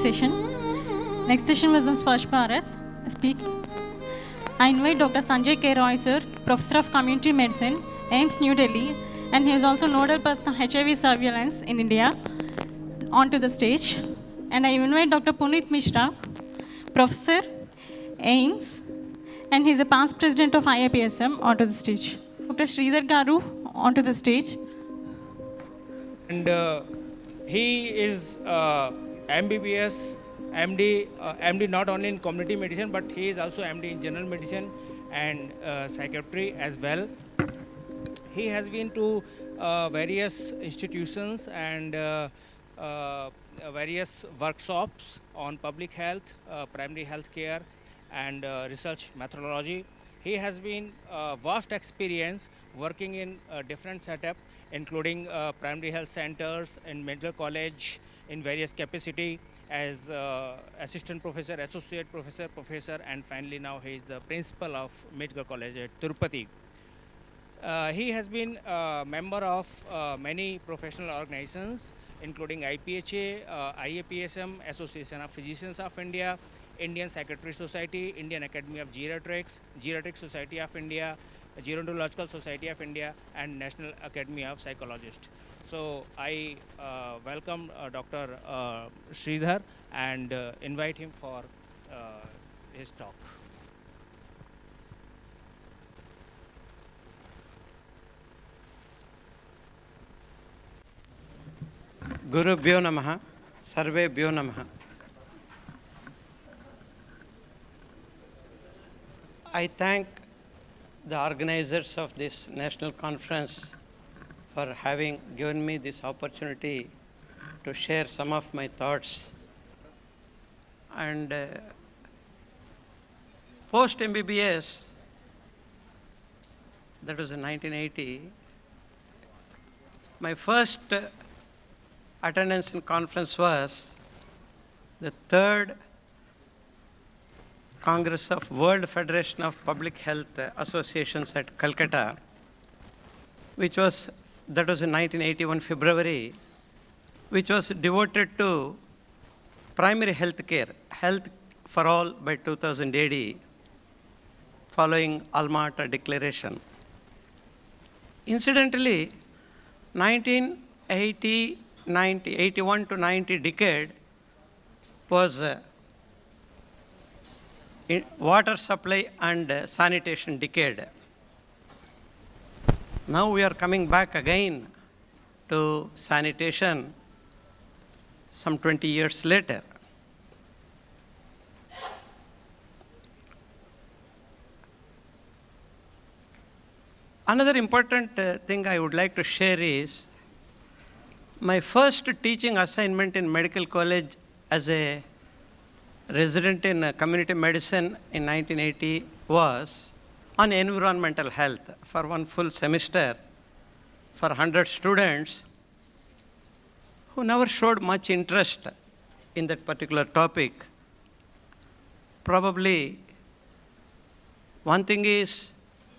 session. Next session was on Swaach Bharat. Speak. I invite Dr. Sanjay K. Roy, sir, Professor of Community Medicine, AIMS New Delhi, and he is also nodal person on HIV surveillance in India, onto the stage. And I invite Dr. Puneet Mishra, Professor, AIMS, and he is a past president of IPHACON, onto the stage. Dr. Sridhar Garu, onto the stage. And he is MBBS, MD, MD not only in community medicine, but he is also MD in general medicine and psychiatry as well. He has been to various institutions and various workshops on public health, primary health care, and research methodology. He has been vast experience working in different setup, including primary health centers and medical college in various capacity as assistant professor, associate professor, professor, and finally now he is the principal of medical college at Tirupati. He has been a member of many professional organizations, including IPHA, IAPSM, Association of Physicians of India, Indian Psychiatry Society, Indian Academy of Geriatrics, Geriatric Society of India, Gerontological Society of India, and National Academy of Psychologists. So I welcome Dr. Sridhar and invite him for his talk. Gurubhyo Namaha, Sarvebhyo Namaha. I thank the organizers of this national conference for having given me this opportunity to share some of my thoughts. And post MBBS, that was in 1980, my first attendance in conference was the 3rd Congress of World Federation of Public Health Associations at Calcutta, that was in 1981 February, which was devoted to primary health care, health for all by 2000 AD, following Alma Ata Declaration. Incidentally, 81 to 90 decade was water supply and sanitation decade. Now we are coming back again to sanitation some 20 years later. Another important thing I would like to share is my first teaching assignment in medical college as a resident in community medicine in 1980 was on environmental health for one full semester for 100 students who never showed much interest in that particular topic. Probably one thing is,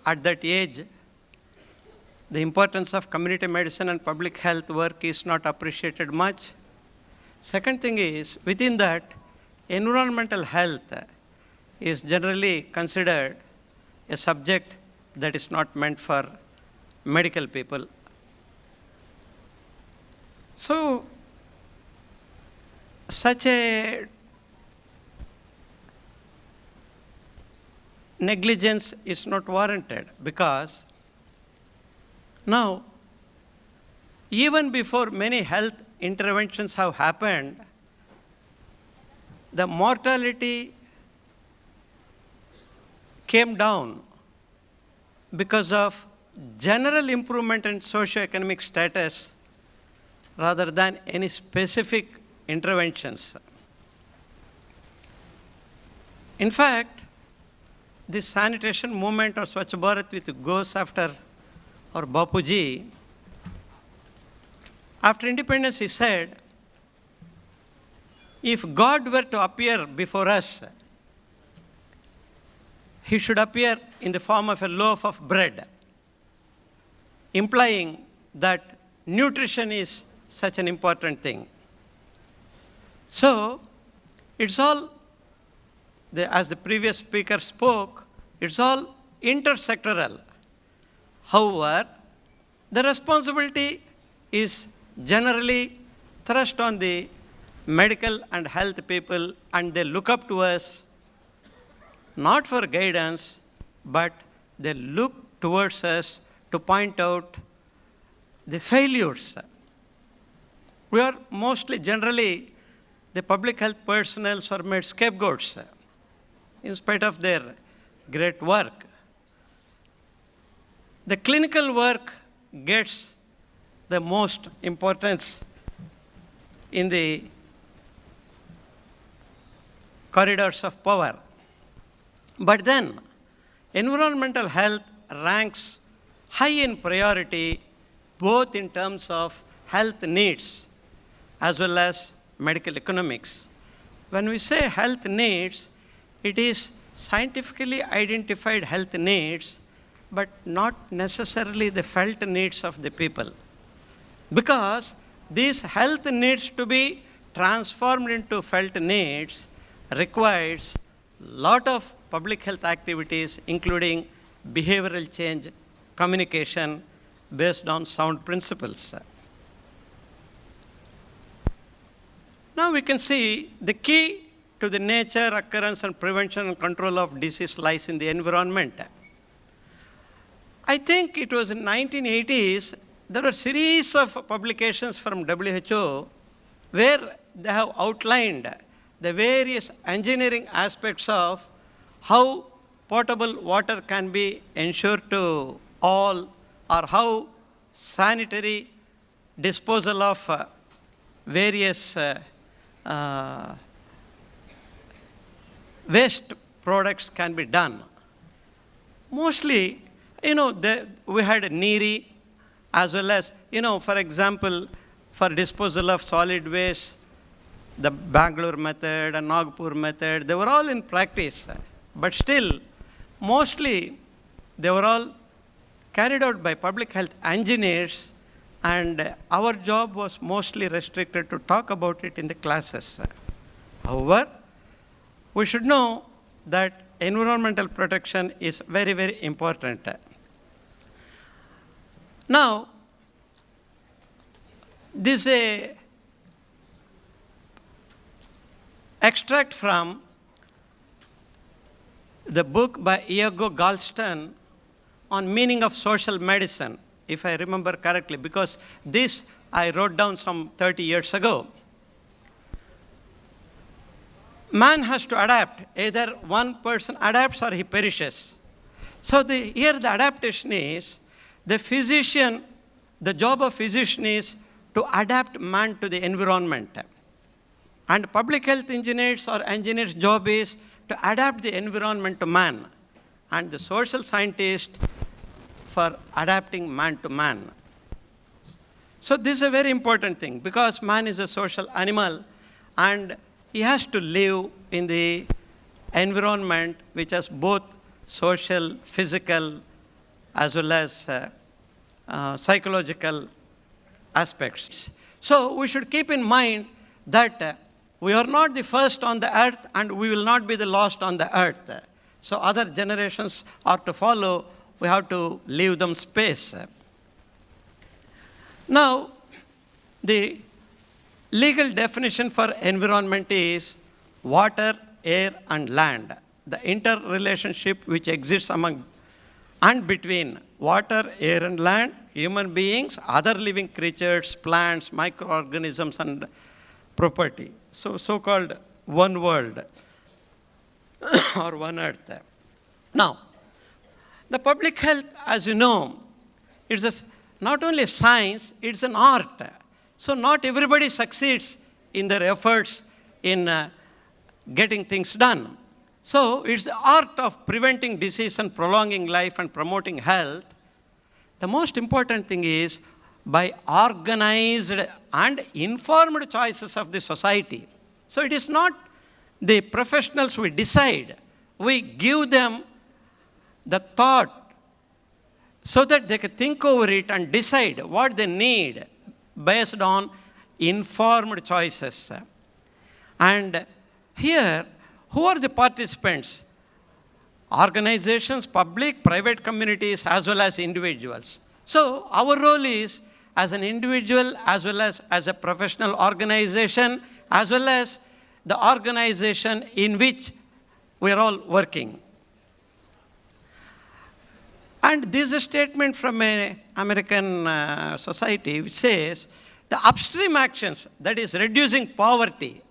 at that age, the importance of community medicine and public health work is not appreciated much. Second thing is, within that, environmental health is generally considered a subject that is not meant for medical people. So, such a negligence is not warranted, because now, even before many health interventions have happened, the mortality came down because of general improvement in socio-economic status rather than any specific interventions. In fact, this sanitation movement of Swaach Bharat, which goes after our Bapuji, after independence he said, if God were to appear before us, he should appear in the form of a loaf of bread, implying that nutrition is such an important thing. So, it's all, as the previous speaker spoke, it's all intersectoral. However, the responsibility is generally thrust on the medical and health people, and they look up to us not for guidance, but they look towards us to point out the failures. We are mostly, generally, the public health personnel are made scapegoats in spite of their great work. The clinical work gets the most importance in the corridors of power. But then, environmental health ranks high in priority, both in terms of health needs as well as medical economics. When we say health needs, it is scientifically identified health needs, but not necessarily the felt needs of the people. Because these health needs to be transformed into felt needs requires a lot of public health activities, including behavioral change, communication, based on sound principles. Now we can see the key to the nature, occurrence, and prevention and control of disease lies in the environment. I think it was in 1980s, there were a series of publications from WHO where they have outlined the various engineering aspects of how potable water can be ensured to all, or how sanitary disposal of various waste products can be done. Mostly, we had NEERI, as well as, for example, for disposal of solid waste, the Bangalore method and Nagpur method, they were all in practice. But still, mostly, they were all carried out by public health engineers, and our job was mostly restricted to talk about it in the classes. However, we should know that environmental protection is very, very important. Now, this is a extract from the book by Iago Galston on meaning of social medicine, if I remember correctly, because this I wrote down some 30 years ago. Man has to adapt. Either one person adapts or he perishes. So here the adaptation is, the physician, the job of physician is to adapt man to the environment. And public health engineers or engineers' job is to adapt the environment to man. And the social scientist for adapting man to man. So this is a very important thing, because man is a social animal and he has to live in the environment which has both social, physical, as well as psychological aspects. So we should keep in mind that we are not the first on the earth and we will not be the last on the earth. So other generations are to follow. We have to leave them space. Now, the legal definition for environment is water, air, and land. The interrelationship which exists among and between water, air, and land, human beings, other living creatures, plants, microorganisms, and property. So-called one world or one earth. Now, the public health, as you know, it's not only a science, it's an art. So not everybody succeeds in their efforts in getting things done. So it's the art of preventing disease and prolonging life and promoting health. The most important thing is by organized and informed choices of the society. So it is not the professionals we decide. We give them the thought so that they can think over it and decide what they need based on informed choices. And Here, who are the participants? Organizations, public, private communities, as well as individuals. So our role is as an individual, as well as a professional organization, as well as the organization in which we are all working. And this is a statement from an American society which says, the upstream actions, that is reducing poverty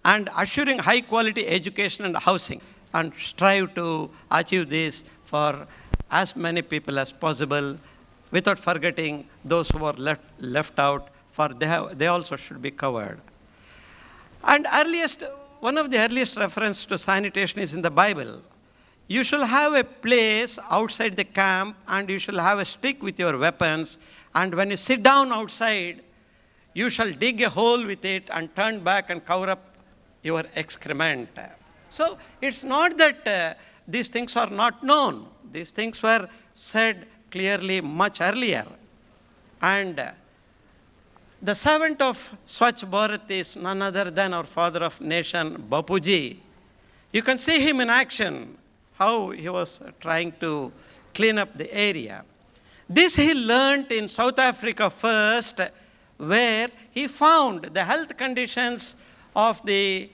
and assuring high quality education and housing, and strive to achieve this for as many people as possible without forgetting those who are left out, for they also should be covered. And one of the earliest reference to sanitation is in the Bible. You shall have a place outside the camp, and you shall have a stick with your weapons, and when you sit down outside, you shall dig a hole with it and turn back and cover up your excrement. So it's not that these things are not known. These things were said clearly much earlier. And the servant of Swaach Bharat is none other than our father of nation, Bapuji. You can see him in action, how he was trying to clean up the area. This he learned in South Africa first, where he found the health conditions of the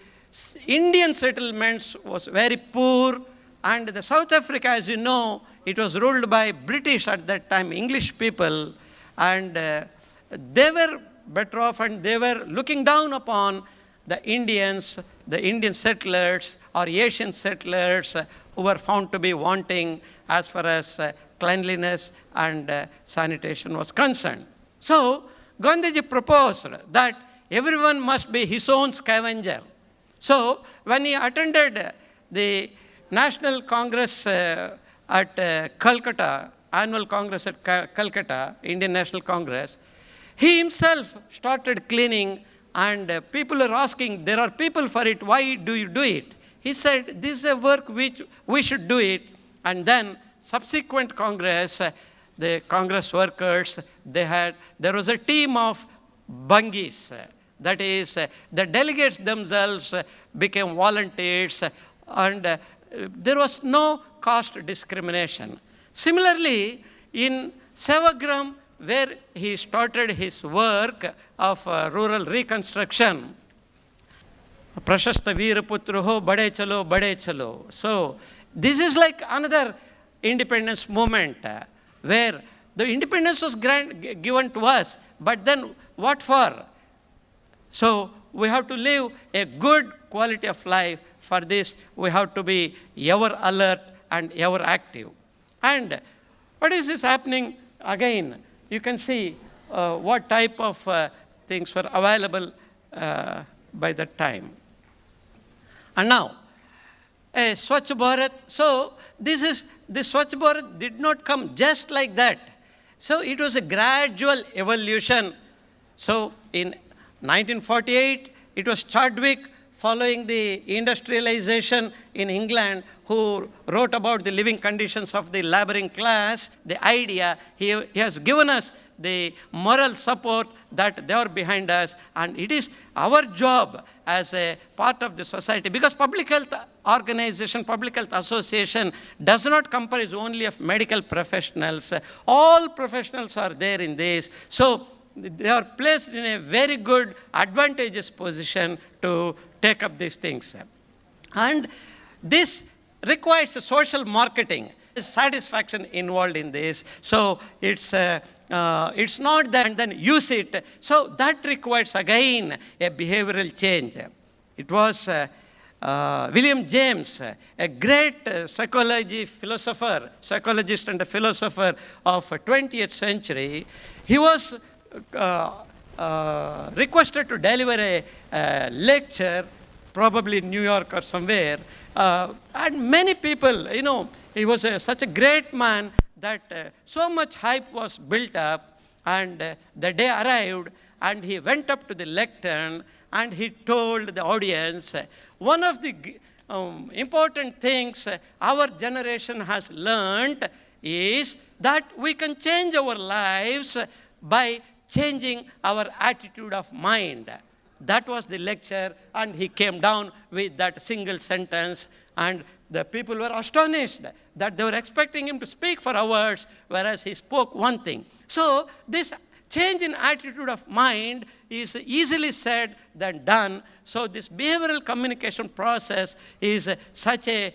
Indian settlements was very poor, and the South Africa, as you know, it was ruled by British at that time, English people, and they were better off, and they were looking down upon the Indians, the Indian settlers or Asian settlers who were found to be wanting as far as cleanliness and sanitation was concerned. So Gandhiji proposed that everyone must be his own scavenger. So when he attended the National Congress at Calcutta, annual Congress at Calcutta, Indian National Congress, he himself started cleaning, and people are asking, there are people for it, why do you do it? He said, this is a work which we should do it. And then subsequent Congress, the Congress workers, there was a team of bungis. That is, the delegates themselves became volunteers, and there was no caste discrimination. Similarly, in Sevagram, where he started his work of rural reconstruction, Prashasta Veeraputru ho bade chalo. So this is like another independence movement where the independence was given to us, but then what for? So we have to live a good quality of life. For this, we have to be ever alert and ever active. And what is this happening? Again, you can see what type of things were available by that time. And now, Swaach Bharat. So this Swaach Bharat did not come just like that. So it was a gradual evolution. So in 1948, it was Chadwick, following the industrialization in England, who wrote about the living conditions of the laboring class. The idea, he has given us the moral support that they are behind us, and it is our job as a part of the society, because public health organization, public health association does not comprise only of medical professionals. All professionals are there in this. So they are placed in a very good, advantageous position to take up these things. And this requires a social marketing. There's satisfaction involved in this. So it's not that and then use it. So that requires again a behavioral change. It was William James, a great psychologist and a philosopher of 20th century. He was requested to deliver a lecture, probably in New York or somewhere. And many people, he was such a great man that so much hype was built up, and the day arrived, and he went up to the lectern, and he told the audience, one of the important things our generation has learned is that we can change our lives by changing our attitude of mind. That was the lecture, and he came down with that single sentence, and the people were astonished that they were expecting him to speak for hours, whereas he spoke one thing. So this change in attitude of mind is easily said than done. So this behavioral communication process is such a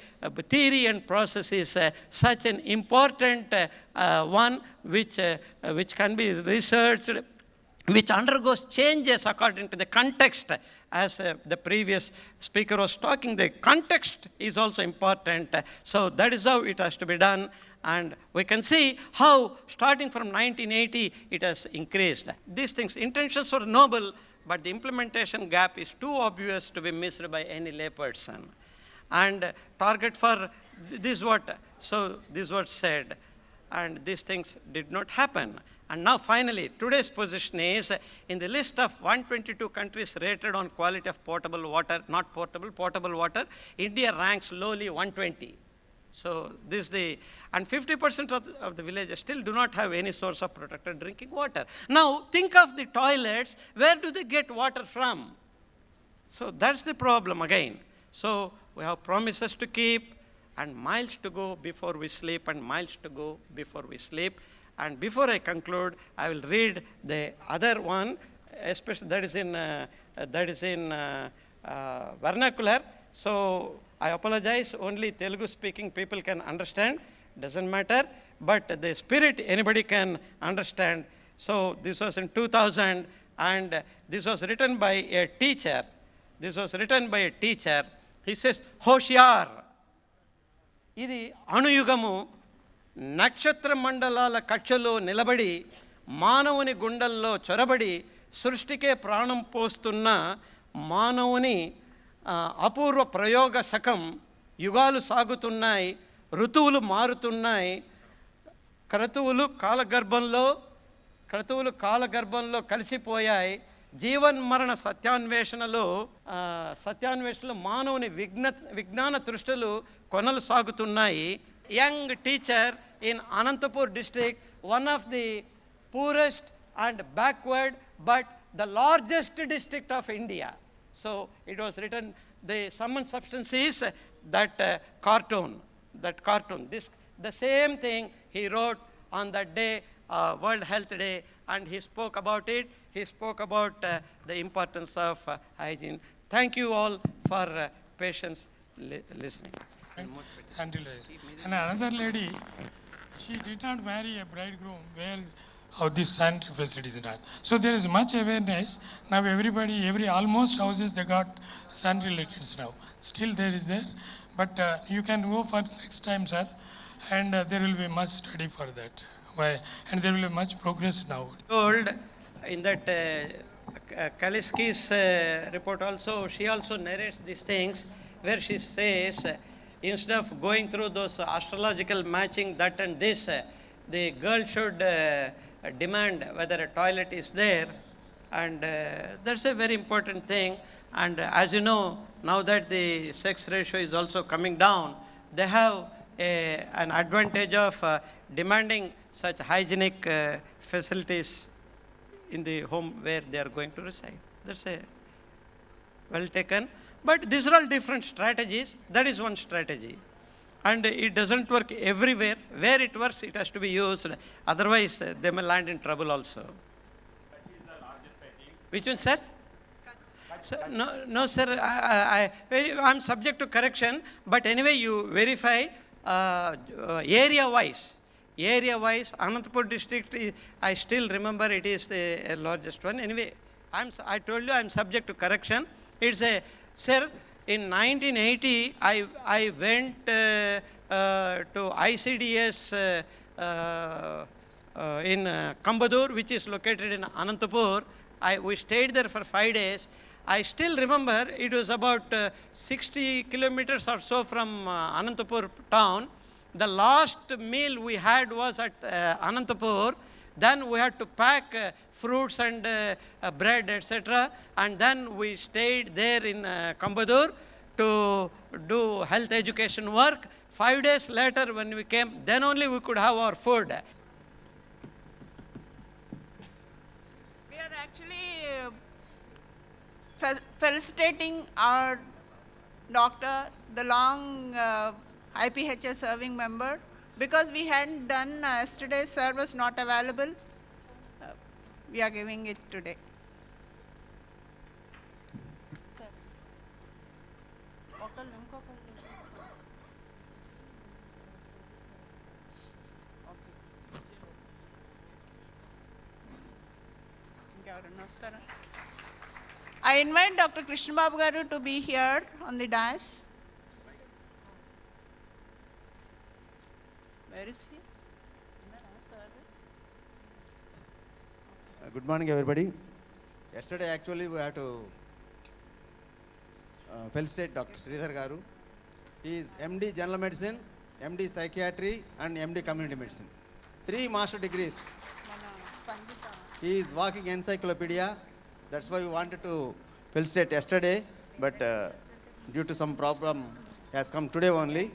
theory and process is such an important one which can be researched, which undergoes changes according to the context. As the previous speaker was talking, the context is also important. So that is how it has to be done. And we can see how, starting from 1980, it has increased. These things, intentions were noble, but the implementation gap is too obvious to be missed by any layperson. And target for this what said, and these things did not happen. And now finally, today's position is, in the list of 122 countries rated on quality of potable water, not portable, potable water, India ranks lowly 120. So this is and 50% of the villages still do not have any source of protected drinking water. Now think of the toilets, where do they get water from? So that's the problem again. So we have promises to keep, and miles to go before we sleep, and miles to go before we sleep. And before I conclude, I will read the other one, especially that is in vernacular. So I apologize, only Telugu speaking people can understand, doesn't matter, but the spirit anybody can understand. So this was in 2000, and this was written by a teacher. He says, Hoshyar, idi anuyugamu నక్షత్ర మండలాల కక్షలో నిలబడి మానవుని గుండెల్లో చొరబడి సృష్టికే ప్రాణం పోస్తున్న మానవుని అపూర్వ ప్రయోగ శకం. యుగాలు సాగుతున్నాయి, ఋతువులు మారుతున్నాయి, క్రతువులు కాలగర్భంలో కలిసిపోయాయి. జీవన్మరణ సత్యాన్వేషణలో మానవుని విజ్ఞాన తృష్టులు కొనలు సాగుతున్నాయి. Young teacher in Anantapur district, one of the poorest and backward, but the largest district of India. So it was written, the sum and substance is that cartoon. The same thing he wrote on that day, World Health Day, and he spoke about it. He spoke about the importance of hygiene. Thank you all for patience listening. And another lady, she did not marry a bridegroom where how this sanitary facilities are done. So there is much awareness. Now almost houses, they got sanitary lights now. Still there is there. But you can go for next time, sir. And there will be much study for that. And there will be much progress now. Told in that Kaliski's report also, she also narrates these things where she says, instead of going through those astrological matching, that and this, the girl should demand whether a toilet is there. And that's a very important thing. And as you know, now that the sex ratio is also coming down, they have an advantage of demanding such hygienic facilities in the home where they are going to reside. That's a well taken. But these are all different strategies. That is one strategy. And it doesn't work everywhere. Where it works, it has to be used. Otherwise, they may land in trouble also. Which one, sir? Sir, no, sir. I'm subject to correction. But anyway, you verify area-wise. Anantapur district, I still remember it is the largest one. Anyway, I told you I'm subject to correction. It's a, sir, in 1980, I went to ICDS in Kambadur, which is located in Anantapur. We stayed there for 5 days. I still remember it was about 60 kilometers or so from Anantapur town. The last meal we had was at Anantapur. Then we had to pack fruits and bread, etc. And then we stayed there in Kambadur to do health education work. 5 days later when we came, then only we could have our food. We are actually felicitating our doctor, the long IPHS serving member, because we hadn't done yesterday, sir was not available. We are giving it today. I invite Dr. Krishna Babu Garu to be here on the dais. Where is he? Good morning, everybody. Yesterday, actually, we had to felicitate Dr. Sridhar Garu. He is MD General Medicine, MD Psychiatry, and MD Community Medicine. 3 master degrees. He is walking encyclopedia. That's why we wanted to felicitate yesterday, but due to some problem, he has come today only.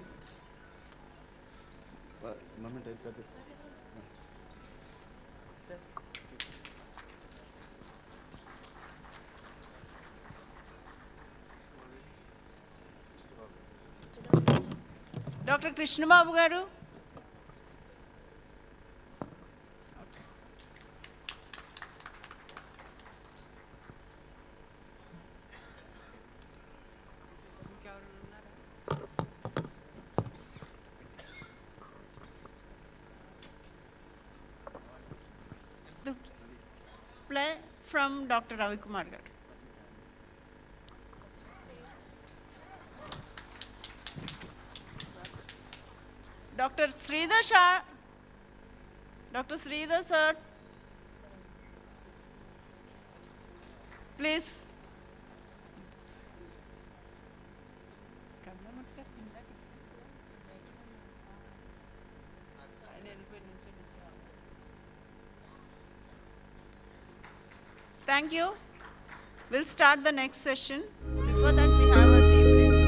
Dr. Krishna Babu Garu. The play from Dr. Ravi Kumar Garu. Dr. Sridhar Shah, Dr. Sridhar sir, please. Thank you. We'll start the next session. Before that, we have a debrief.